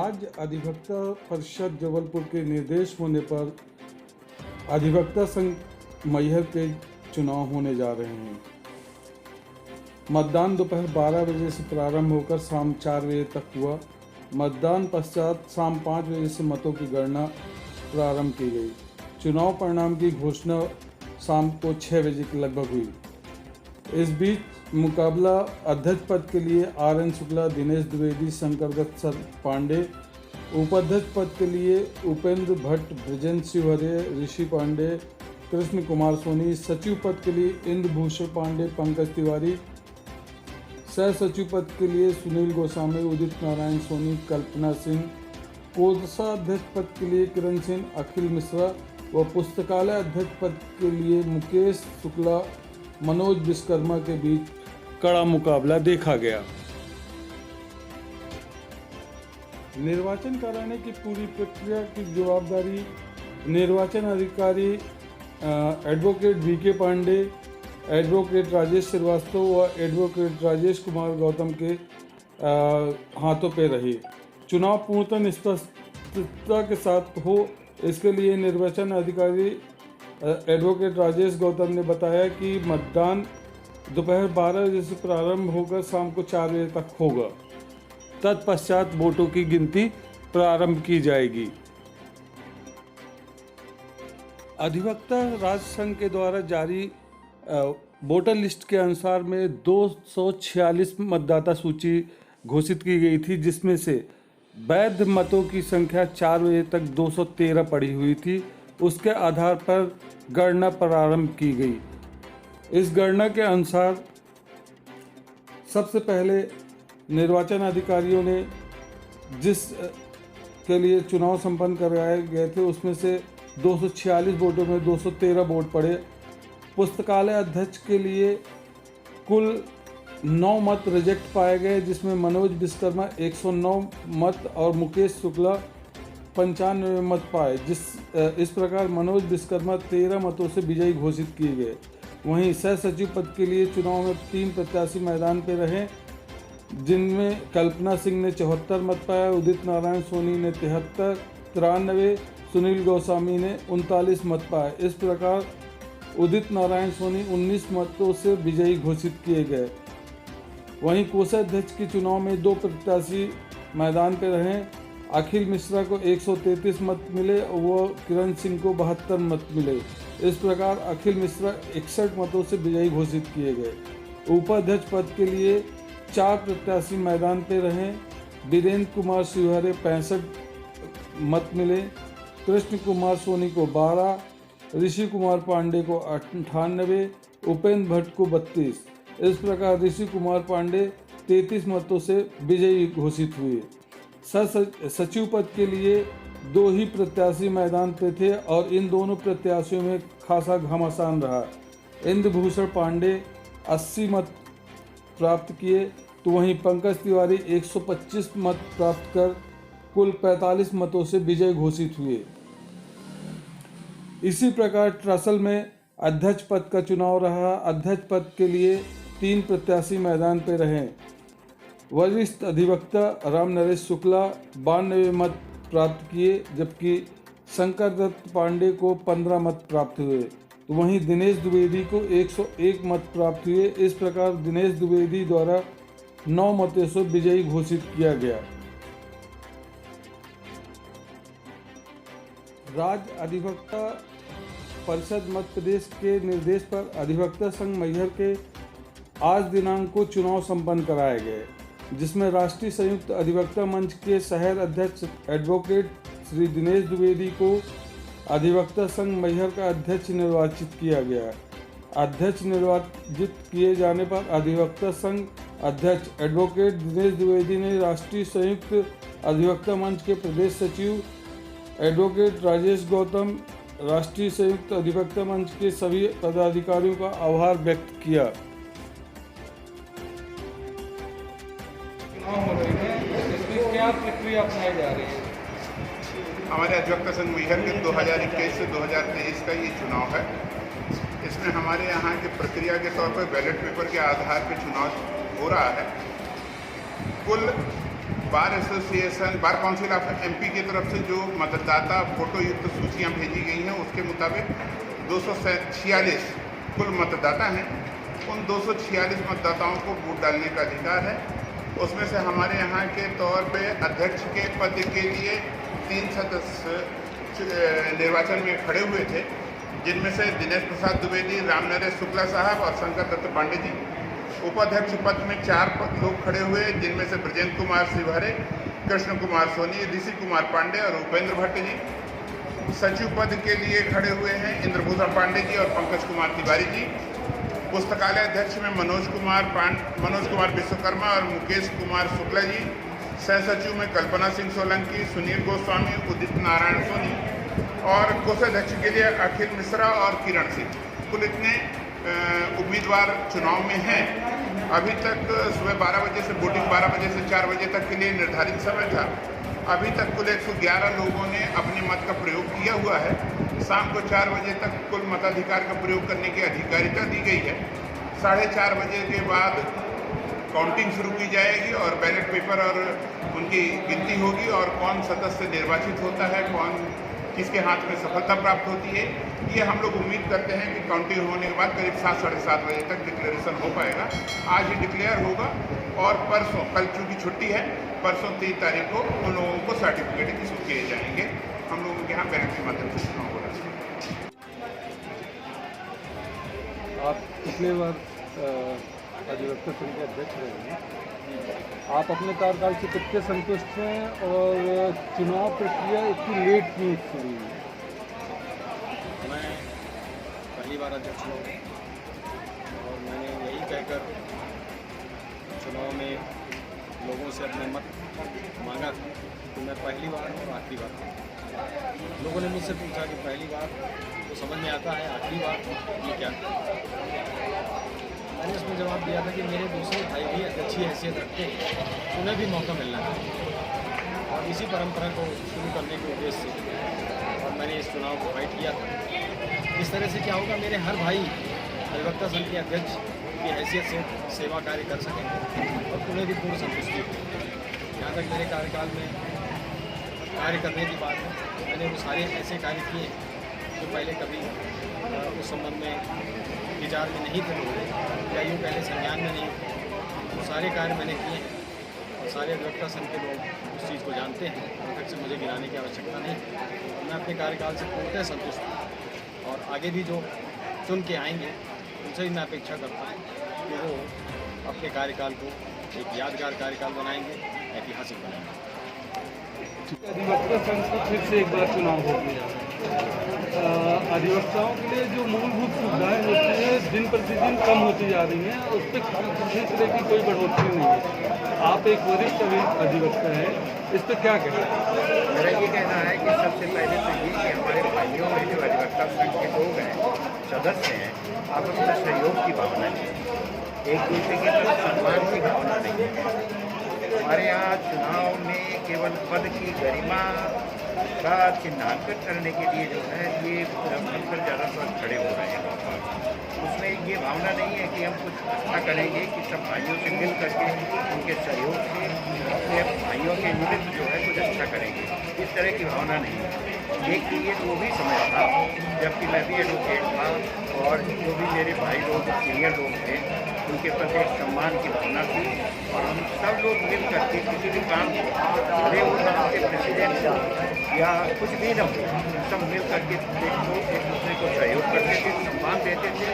राज्य अधिवक्ता परिषद जबलपुर के निर्देश होने पर अधिवक्ता संघ मैहर के चुनाव होने जा रहे हैं। मतदान दोपहर 12 बजे से प्रारंभ होकर शाम 4 बजे तक हुआ। मतदान पश्चात शाम 5 बजे से मतों की गणना प्रारंभ की गई। चुनाव परिणाम की घोषणा शाम को 6 बजे के लगभग हुई। इस बीच मुकाबला अध्यक्ष पद के लिए RN शुक्ला, दिनेश द्विवेदी, शंकर दत्त पांडे, उपाध्यक्ष पद के लिए उपेंद्र भट्ट, ब्रजेंद्र शिवहरे, ऋषि पांडे, कृष्ण कुमार सोनी, सचिव पद के लिए इंद्रभूषण पांडे, पंकज तिवारी, सह सचिव पद के लिए सुनील गोस्वामी, उदित नारायण सोनी, कल्पना सिंह, कोषाध्यक्ष पद के लिए किरण सिंह, अखिल मिश्रा व पुस्तकालय अध्यक्ष पद के लिए मुकेश शुक्ला, मनोज विश्वकर्मा के बीच कड़ा मुकाबला देखा गया। निर्वाचन कराने की पूरी प्रक्रिया की जवाबदारी निर्वाचन अधिकारी advocate VK Pandey, advocate Rajesh Shrivastava व एडवोकेट राजेश कुमार गौतम के हाथों पे रही। चुनाव पूर्णतः निष्पक्षता के साथ हो, इसके लिए निर्वाचन अधिकारी एडवोकेट राजेश गौतम ने बताया कि मतदान दोपहर 12 बजे से प्रारंभ होकर शाम को 4 बजे तक होगा। तत्पश्चात वोटों की गिनती प्रारंभ की जाएगी। अधिवक्ता राज संघ के द्वारा जारी वोटर लिस्ट के अनुसार में 246 मतदाता सूची घोषित की गई थी, जिसमें से वैध मतों की संख्या 4 बजे तक 213 पड़ी हुई थी। उसके आधार पर गणना प्रारंभ की गई। इस गणना के अनुसार सबसे पहले निर्वाचन अधिकारियों ने जिस के लिए चुनाव संपन्न कराए गए थे, उसमें से 246 वोटों में 213 वोट पड़े। पुस्तकालय अध्यक्ष के लिए कुल 9 मत रिजेक्ट पाए गए, जिसमें मनोज विश्वकर्मा 109 मत और मुकेश शुक्ला 95 मत पाए। इस प्रकार मनोज विश्वकर्मा 13 मतों से विजयी घोषित किए गए। वहीं सह सचिव पद के लिए चुनाव में 3 प्रत्याशी मैदान पर रहे, जिनमें कल्पना सिंह ने 74 मत पाया, उदित नारायण सोनी ने 73, 93, सुनील गोस्वामी ने 39 मत पाए। इस प्रकार उदित नारायण सोनी 19 मतों से विजयी घोषित किए गए। वहीं कोषाध्यक्ष के चुनाव में 2 प्रत्याशी मैदान पर रहे। अखिल मिश्रा को 133 मत मिले व किरण सिंह को 72 मत मिले। इस प्रकार अखिल मिश्रा 61 मतों से विजयी घोषित किए गए। उपाध्यक्ष पद के लिए 4 प्रत्याशी मैदान पर रहे। वीरेंद्र कुमार शिवहरे 65 मत मिले, कृष्ण कुमार सोनी को 12, ऋषि कुमार पांडे को 98, उपेंद्र भट्ट को 32। इस प्रकार ऋषि कुमार पांडे 33 मतों से विजयी घोषित हुए। सचिव पद के लिए 2 ही प्रत्याशी मैदान पे थे और इन दोनों प्रत्याशियों में खासा घमासान रहा। इंद्रभूषण पांडे 80 मत प्राप्त किए, तो वहीं पंकज तिवारी 125 मत प्राप्त कर कुल 45 मतों से विजय घोषित हुए। इसी प्रकार ट्रसल में अध्यक्ष पद का चुनाव रहा। अध्यक्ष पद के लिए 3 प्रत्याशी मैदान पर रहे। वरिष्ठ अधिवक्ता राम नरेश शुक्ला 92 मत प्राप्त किए, जबकि शंकर दत्त पांडे को 15 मत प्राप्त हुए। तो वहीं दिनेश द्विवेदी को 101 मत प्राप्त हुए। इस प्रकार दिनेश द्विवेदी द्वारा 9 मतों से विजयी घोषित किया गया। राज्य अधिवक्ता परिषद मध्य प्रदेश के निर्देश पर अधिवक्ता संघ मैहर के आज दिनांक को चुनाव संपन्न कराए गए, जिसमें राष्ट्रीय संयुक्त अधिवक्ता मंच के शहर अध्यक्ष एडवोकेट श्री दिनेश द्विवेदी को अधिवक्ता संघ मैहर का अध्यक्ष निर्वाचित किया गया। अध्यक्ष निर्वाचित किए जाने पर अधिवक्ता संघ अध्यक्ष एडवोकेट दिनेश द्विवेदी ने राष्ट्रीय संयुक्त अधिवक्ता मंच के प्रदेश सचिव एडवोकेट राजेश गौतम, राष्ट्रीय संयुक्त अधिवक्ता मंच के सभी पदाधिकारियों का आभार व्यक्त किया। इसमें क्या प्रक्रिया अपनाई जा रही है? हमारे अधिवक्ता संघ मैहर के 2021 से 2023 का ये चुनाव है। इसमें हमारे यहाँ की प्रक्रिया के तौर पर बैलेट पेपर के आधार पर चुनाव हो रहा है। कुल bar association bar council of MP की तरफ से जो मतदाता फोटो युक्त सूचियां भेजी गई हैं उसके मुताबिक 246 कुल मतदाता हैं। उन 246 मतदाताओं को वोट डालने का अधिकार है। उसमें से हमारे यहाँ के तौर पे अध्यक्ष के पद के लिए 3 सदस्य निर्वाचन में खड़े हुए थे, जिनमें से दिनेश प्रसाद द्विवेदी, रामनरेश शुक्ला साहब और शंकर दत्त पांडे जी। उपाध्यक्ष पद में 4 लोग खड़े हुए, जिनमें से ब्रजेंद्र कुमार शिवहरे, कृष्ण कुमार सोनी, ऋषि कुमार पांडे और उपेंद्र भट्ट जी। सचिव पद के लिए खड़े हुए हैं इंद्रभूषण पांडे जी और पंकज कुमार तिवारी जी। पुस्तकालय अध्यक्ष में मनोज कुमार विश्वकर्मा और मुकेश कुमार शुक्ला जी। सह सचिव में कल्पना सिंह सोलंकी, सुनील गोस्वामी, उदित नारायण सोनी और कोषाध्यक्ष के लिए अखिल मिश्रा और किरण सिंह। कुल इतने उम्मीदवार चुनाव में हैं। अभी तक सुबह 12 बजे से वोटिंग 12 बजे से 4 बजे तक के लिए निर्धारित समय था। अभी तक कुल 111 लोगों ने अपने मत का प्रयोग किया हुआ है। शाम को 4 बजे तक कुल मताधिकार का प्रयोग करने की अधिकारिता दी गई है। 4:30 बजे के बाद काउंटिंग शुरू की जाएगी और बैलेट पेपर और उनकी गिनती होगी और कौन सदस्य निर्वाचित होता है, कौन किसके हाथ में सफलता प्राप्त होती है। ये हम लोग उम्मीद करते हैं कि काउंटिंग होने के बाद करीब 7 साढ़े 7 बजे तक डिक्लेरेशन हो पाएगा। आज ही डिक्लेयर होगा और परसों, कल चूँकि छुट्टी है, परसों 3 तारीख को उन लोगों को सर्टिफिकेट इशू किए जाएंगे। हम लोगों के यहाँ बैलेट के माध्यम से चुनाव हो रहा है। आप पिछले बार अधिवक्ता संघ के अध्यक्ष रहे हैं। आप अपने कार्यकाल से कितने संतुष्ट हैं और चुनाव प्रक्रिया इतनी लेट क्यों शुरू हुई? मैं पहली बार अध्यक्ष हूँ और मैंने यही कहकर चुनाव में लोगों से अपने मत मांगा था कि मैं पहली बार और आखिरी बार। लोगों ने मुझसे पूछा कि पहली बार तो समझ में आता है, आखिरी बार ये क्या? मैंने उसमें जवाब दिया था कि मेरे दूसरे भाई भी अच्छी हैसियत रखते हैं, उन्हें भी मौका मिलना चाहिए और इसी परंपरा को शुरू करने के उद्देश्य से और मैंने इस चुनाव को फाइट किया था। इस तरह से क्या होगा, मेरे हर भाई अधिवक्ता संघ के अध्यक्ष की हैसियत से सेवा कार्य कर सकेंगे और उन्हें भी पूर्ण संतुष्टि होगी। यहाँ तक मेरे कार्यकाल में कार्य करने की बात है, मैंने वो सारे ऐसे कार्य किए जो पहले कभी उस संबंध में विचार में नहीं थे लोग या यूँ पहले संज्ञान में नहीं थे। वो सारे कार्य मैंने किए हैं और सारे अधिवक्ता संघ के लोग उस चीज़ को जानते हैं। तक से मुझे गिराने की आवश्यकता नहीं। मैं अपने कार्यकाल से पूर्णतः संतुष्ट हूँ और आगे भी जो चुन के आएंगे उनसे भी मैं अपेक्षा करता हूँ कि वो अपने कार्यकाल को एक यादगार कार्यकाल बनाएंगे, ऐतिहासिक बनाएंगे। अधिवक्ता संघ को फिर से एक बार चुनाव हो गया। अधिवक्ताओं के लिए जो मूलभूत सुविधाएं होती हैं दिन प्रतिदिन कम होती जा रही हैं, उस पर किसी तरह की कोई बढ़ोतरी नहीं है। आप एक वरिष्ठ अधिवक्ता हैं, इस पर क्या कहना है? मेरा ये कहना है कि सबसे पहले तो ये कि हमारे भाइयों में जो अधिवक्ता संघ के लोग हैं, सदस्य हैं, आपस में सहयोग की भावना नहीं, एक दूसरे के प्रति सम्मान की भावना नहीं है। हमारे यहाँ चुनाव में केवल पद की गरिमा का चिन्हांकन करने के लिए जो है ये अक्सर ज़्यादातर खड़े हो रहे हैं। उसमें ये भावना नहीं है कि हम कुछ अच्छा करेंगे, कि सब भाइयों से मिल करके उनके सहयोग से अपने भाइयों के निमित्त जो है कुछ अच्छा करेंगे, इस तरह की भावना नहीं है। एक ये वो भी समय था जबकि मैं भी एडवोकेट था और जो भी मेरे भाई लोग सीनियर लोग थे उनके प्रति एक सम्मान की भावना थी और हम सब लोग मिल करके किसी भी काम को, भले वो नाम के प्रेसिडेंट हो या कुछ भी न हो, सब मिल करके एक दूसरे को सहयोग करते थे, सम्मान देते थे।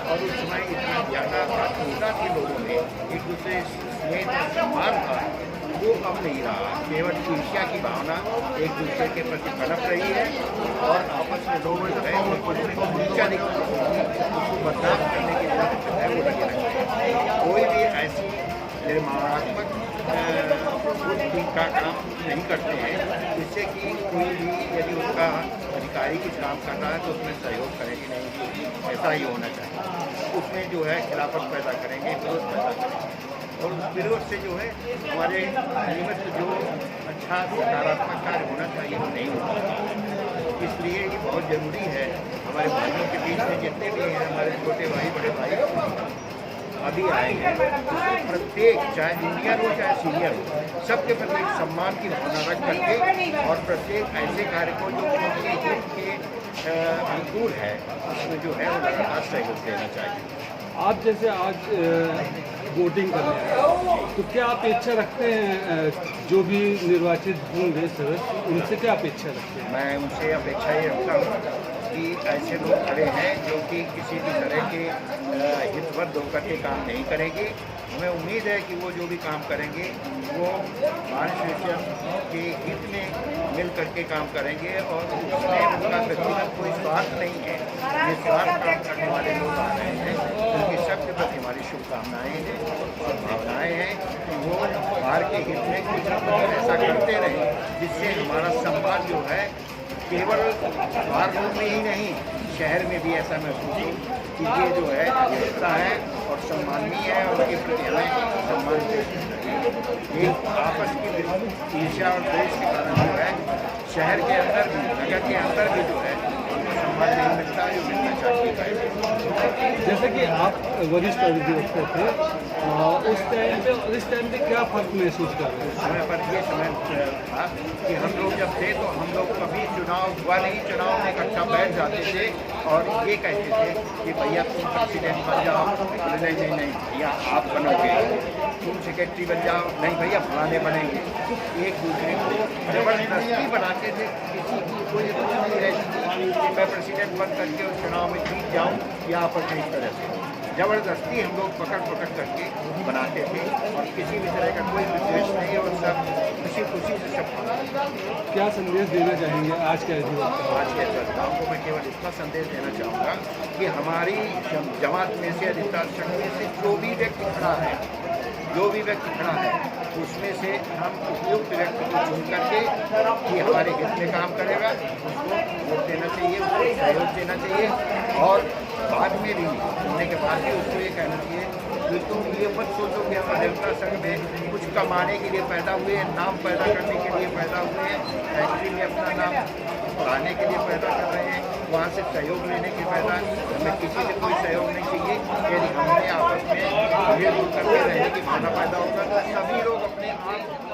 और उस समय इतना ज़्यादा आत्मीयता थी लोगों में, एक दूसरे स्नेह और सम्मान था, वो अब नहीं रहा। केवल ईर्ष्या की भावना एक दूसरे के प्रति पनप रही है और आपस में लोग जो है वो दूसरे को नीचा नहीं करते, उसको बर्दाश्त करने के लिए जो है वो लगे रहते हैं। कोई भी ऐसी निर्माणात्मक का काम नहीं करते हैं जिससे कि कोई भी यदि उनका अधिकारी कुछ काम कर रहा है तो उसमें सहयोग करेंगे नहीं, ऐसा ही होना चाहिए। उसमें जो है खिलाफत पैदा करेंगे, विरोध पैदा करेंगे और उस विरोध से जो है हमारे निमित्त जो अच्छा सकारात्मक कार्य होना चाहिए वो नहीं होता। इसलिए ये बहुत ज़रूरी है हमारे भाइयों के बीच में जितने भी हैं, हमारे छोटे भाई बड़े भाई, अभी आए हैं, उसमें प्रत्येक चाहे जूनियर हो चाहे सीनियर हो, सबके प्रति एक सम्मान की भावना रख करके और प्रत्येक ऐसे कार्य को जो उनके हित के अनुकूल है उसमें जो है वो लगातार सहयोग देना चाहिए। आप जैसे आज वोटिंग कर रहे हैं तो क्या अपेक्षा रखते हैं जो भी निर्वाचित होंगे सदस्य, उनसे क्या अपेक्षा रखते हैं? मैं उनसे अपेक्षा ये रखता हूँ कि ऐसे लोग खड़े हैं जो कि किसी भी तरह के हितवद्ध होकर के काम नहीं करेंगे। हमें उम्मीद है कि वो जो भी काम करेंगे वो महाराष्ट्र के हित में मिल करके काम करेंगे और उसमें उनका व्यक्तिगत कोई स्वार्थ नहीं है। ये स्वार्थ काम करने वाले लोग आ रहे हैं, उनके सबके प्रति हमारी शुभकामनाएँ हैं और भावनाएँ हैं कि वो बाहर के हित में कुछ न कुछ ऐसा करते रहें जिससे हमारा सम्मान जो है केवल बाहर में ही नहीं शहर में भी ऐसा महसूस हो कि ये जो है अच्छा है और सम्माननीय है और उनके प्रति हमें सम्मान देते एक आपस की ईर्ष्या और द्वेष के कारण जो है शहर के अंदर भी नगर के अंदर भी जो है सम्मान नहीं मिलता जो मिलना चाहिए। जैसे कि आप वरिष्ठ अधिवक्ता थे, उस टाइम पे और इस टाइम पे क्या फर्क महसूस कर रहे हैं? समय पर ये समय था कि हम लोग जब थे तो हम लोग कभी चुनाव हुआ नहीं, चुनाव में इकट्ठा बैठ जाते थे और ये कहते थे कि भैया तुम प्रेसिडेंट बन जाओ, नहीं नहीं नहीं भैया आप बनोगे, तुम सेक्रेटरी बन जाओ, नहीं भैया फलाने बनेंगे। एक दूसरे को जबरदस्ती बनाते थे, किसी की कोई रुचि नहीं रहती थी कि मैं प्रेसिडेंट बन करके उस चुनाव में जीत जाऊँ या पर कहीं तरह से जबरदस्ती हम लोग पकड़ करके बनाते थे और किसी भी तरह का कोई विद्वेष नहीं और सब खुशी से सब। क्या संदेश देना चाहेंगे आज के अधिवक्ता? आज के अधिवक्ताओं को मैं केवल इतना संदेश देना चाहूँगा कि हमारी जमात में से अधिवक्ता संघ में से जो भी व्यक्ति खड़ा है उसमें से हम उपयुक्त व्यक्ति को चुन करके कि हमारे हित में काम करेगा उसको वोट देना चाहिए, उसको सहयोग देना चाहिए और बाद में भी होने के बाद भी उसको ये कहना चाहिए कि तुम ये मत सोचो कि हम अधिवक्ता संघ में कुछ कमाने के लिए पैदा हुए हैं, नाम पैदा करने के लिए पैदा हुए हैं, फैक्ट्री में अपना नाम बढ़ाने के लिए पैदा कर रहे हैं, वहाँ से सहयोग लेने के पैदा। हमें किसी से कोई सहयोग नहीं चाहिए। यदि हमने आपस में मिलजुल करके रहने की भावना पैदा होगा तो सभी लोग अपने आप